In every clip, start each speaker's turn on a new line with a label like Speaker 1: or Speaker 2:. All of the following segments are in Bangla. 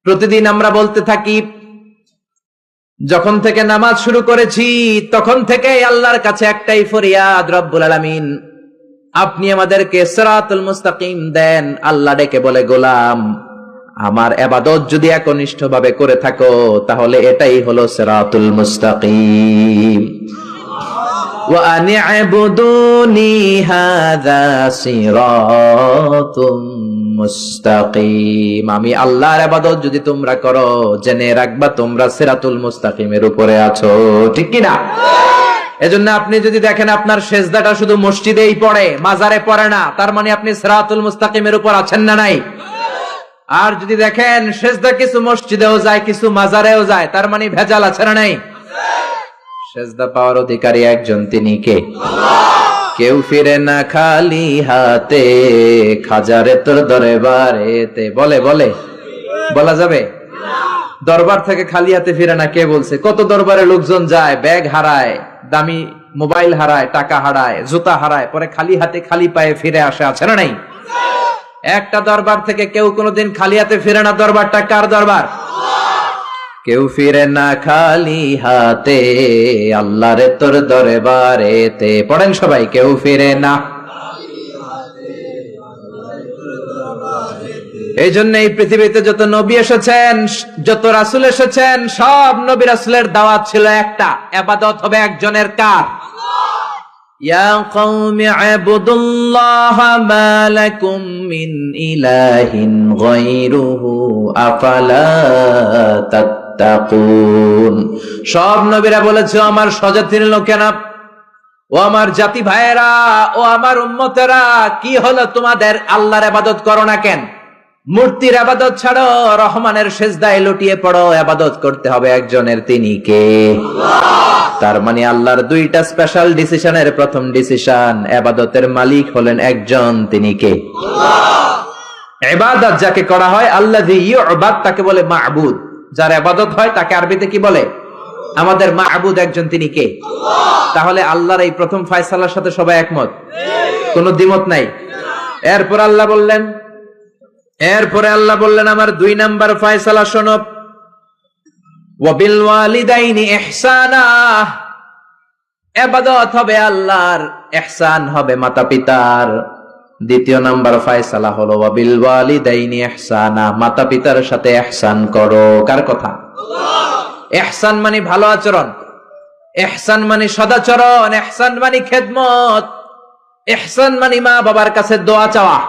Speaker 1: প্রতিদিন আমরা বলতে থাকি, যখন থেকে নামাজ শুরু করেছি তখন থেকে আল্লাহর কাছে একটাই ফরিয়াদ, রব্বুল আলামিন আপনি আমাদেরকে সিরাতুল মুস্তাকিম দেন। আল্লাহ ডেকে বলে, গোলাম আমার ইবাদত যদি একনিষ্ঠভাবে করে থাকো তাহলে এটাই হলো সিরাতুল মুস্তাকিম। ওয়া আনি'বুদুনি হাযা সিরাতুম মুস্তাকিম। আমি আল্লাহর ইবাদত যদি তোমরা করো, জেনে রাখবা তোমরা সিরাতুল মুস্তাকিমের উপরে আছো, ঠিক কি না? এজন্য আপনি যদি দেখেন আপনার সেজদাটা শুধু মসজিদেই পড়ে, মাজারে পড়ে না, তার মানে আপনি সিরাতুল মুস্তাকিমের উপর আছেন না নাই? আর যদি দেখেন সেজদা কিছু মসজিদেও যায় কিছু মাজারেও যায়, তার মানে ভেজাল আছে না নাই? সেজদা পাওয়ার অধিকারী একজন, তিনি কে? কেউ ফিরে না খালি হাতে, খাজারে তোর দরবারেতে। বলে বলা যাবে? দরবার থেকে খালি হাতে ফিরে না কে বলছে? কত দরবারে লোকজন যায়, ব্যাগ হারায়, দামি মোবাইল হারায়, টাকা হারায়, জুতা হারায়, পরে খালি হাতে খালি পায়ে ফিরে আসে, আছে না নাই? একটা দরবার থেকে কেউ কোনোদিন খালি হাতে ফিরে না। দরবারটা কার দরবার? কেউ ফিরে না খালি হাতে, আল্লাহরে তোর দরবারেতে। পড়েন সবাই, কেউ ফিরে না। এই জন্য এই পৃথিবীতে যত নবী এসেছেন, যত রাসূল এসেছেন, সব নবী রাসূলের দাওয়াত ছিল একটা, ইবাদত হবে একজনের। কার? ইয়া কওমি ইবুদুল্লাহা মা লাকুম মিন ইলাহিন গায়রুহু আফালা তাত্তাকুন। সব নবীরা বলেছে, আমার স্বজাতির লোকেরা, ও আমার জাতি ভাইয়েরা, ও আমার উম্মতেরা, কি হলো তোমাদের? আল্লাহর ইবাদত করো না কেন? মূর্তির ইবাদত ছাড়ো, রহমানের সিজদায় লুটিয়ে পড়ো। ইবাদত করতে হবে একজনের, তিনি কে? তার মানে আল্লাহর দুইটা স্পেশাল ডিসিশনের প্রথম ডিসিশন, ইবাদতের মালিক হলেন একজন, তিনি কে? ইবাদত যাকে করা হয়, আল্লাযী ইউবাদ, তাকে বলে মা'বুদ। যার ইবাদত হয় তাকে আরবিতে কি বলে? আমাদের মা'বুদ একজন, তিনি কে? তাহলে আল্লাহর এই প্রথম ফয়সালার সাথে সবাই একমত, কোনো দ্বিমত নাই। এরপরে আল্লাহ বললেন আমার 2 নাম্বার ফয়সালা শোনো, ওয়া বিল ওয়ালিদাইনি ইহসানা। ইবাদত হবে আল্লাহর, ইহসান হবে মাতা পিতার। দ্বিতীয় নাম্বার ফয়সালা হলো ওয়া বিল ওয়ালিদাইনি ইহসানা, মাতা পিতার সাথে ইহসান করো। কার কথা? ইহসান মানে ভালো আচরণ, ইহসান মানে সদাচরণ, ইহসান মানে খেদমত, ইহসান মানে মা বাবার কাছে দোয়া চাওয়া,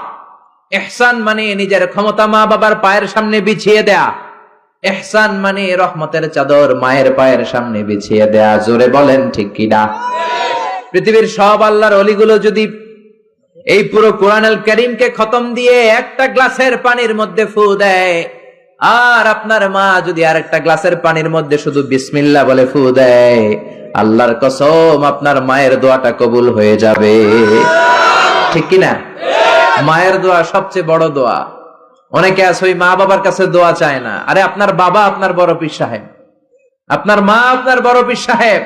Speaker 1: ইহসান মানে নিজের ক্ষমতা মা বাবার পায়ের সামনে বিছিয়ে দেয়া, ইহসান মানে রহমতের চাদর মায়ের পায়ের সামনে বিছিয়ে দেয়া। জোরে বলেন ঠিক কিনা? পৃথিবীর সব আল্লাহর ওলিগুলো যদি এই পুরো কোরআনুল কারীমকে খতম দিয়ে একটা গ্লাসের পানির মধ্যে ফু দেয়, আর আপনার মা যদি আরেকটা গ্লাসের পানির মধ্যে শুধু বিসমিল্লাহ বলে ফু দেয়, আল্লাহর কসম আপনার মায়ের দোয়াটা কবুল হয়ে যাবে, ঠিক কিনা? মায়ের দোয়া সবচেয়ে বড় দোয়া। অনেকে আছে ওই মা বাবার কাছে দোয়া চায় না। আরে আপনার বাবা আপনার বড় পীর সাহেব, আপনার মা আপনার বড় পীর সাহেব।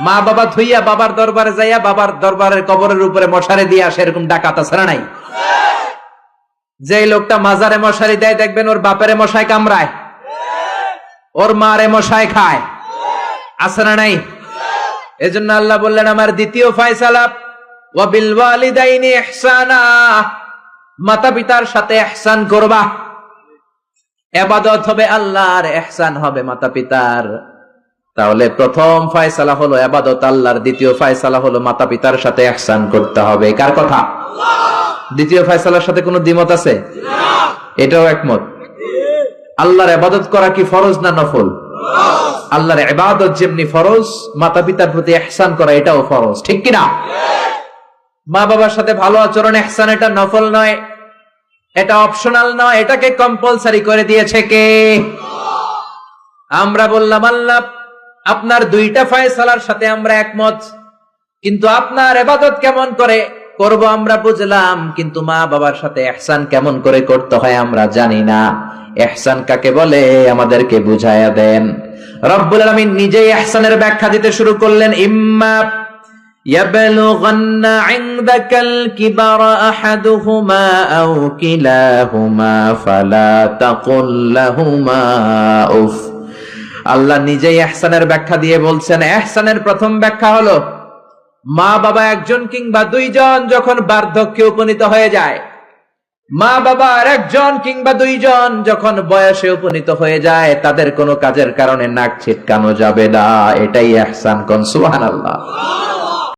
Speaker 1: মা বাবা থইয়া বাবার দরবারে যাইয়া বাবার দরবারের কবরের উপরে মশারি দিয়ে আসে, এরকম ডাকাত আছে না নাই? যে লোকটা মাজারে মশারি দেয়, দেখবেন ওর বাপেরে মশায় কামড়ায়, ওর মারে মশায় খায়, আছে না নাই? এজন্য আল্লাহ বললেন আমার দ্বিতীয় ফয়সালা, ওয়া বিল ওয়ালিদাইনি ইহসানা, মাতা পিতার সাথে ইহসান করবা। ইবাদত হবে আল্লাহর, ইহসান হবে মাতা পিতার। তাহলে প্রথম ফয়সালা হলো ইবাদত আল্লাহর, দ্বিতীয় ফয়সালা হলো মাতা পিতার সাথে ইহসান করতে হবে। কার কথা? দ্বিতীয় ফয়সালার সাথে কোনো দ্বিমত আছে? এটাও একমত। আল্লাহর ইবাদত করা কি ফরজ না নফল? আল্লাহর ইবাদত যেমনি ফরজ, মাতা পিতার প্রতি ইহসান করা এটাও ফরজ, ঠিক কিনা? মা বাবার সাথে ভালো আচরণ, ইহসান, এটা নফল নয়, এটা অপশনাল নয়, এটাকে কম্পালসারি করে দিয়েছে কে? আমরা বললাম আল্লাহ আপনার দুইটা ফয়সালার সাথে আমরা একমত, কিন্তু আপনার ইবাদত কেমন করে করব আমরা বুঝলাম, কিন্তু মা বাবার সাথে ইহসান কেমন করে করতে হয় আমরা জানি না। ইহসান কাকে বলে আমাদেরকে বুঝায়া দেন। রব্বুল আলামিন নিজেই ইহসানের ব্যাখ্যা দিতে শুরু করলেন, يبلغن عندك الكبر أحدهما أو كلاهما فلا تقل لهما أف আল্লাহ নিজেই ইহসানের ব্যাখ্যা দিয়ে বলছেন, ইহসানের প্রথম ব্যাখ্যা হলো মা বাবা একজন কিংবা দুইজন যখন বার্ধক্যে উপনীত হয়ে যায়, মা বাবার একজন কিংবা দুইজন যখন বয়সে উপনীত হয়ে যায়, তাদের কোনো কাজের কারণে নাক ছিটকানো যাবে না। এটাই ইহসান। কোন সুবহানাল্লাহ।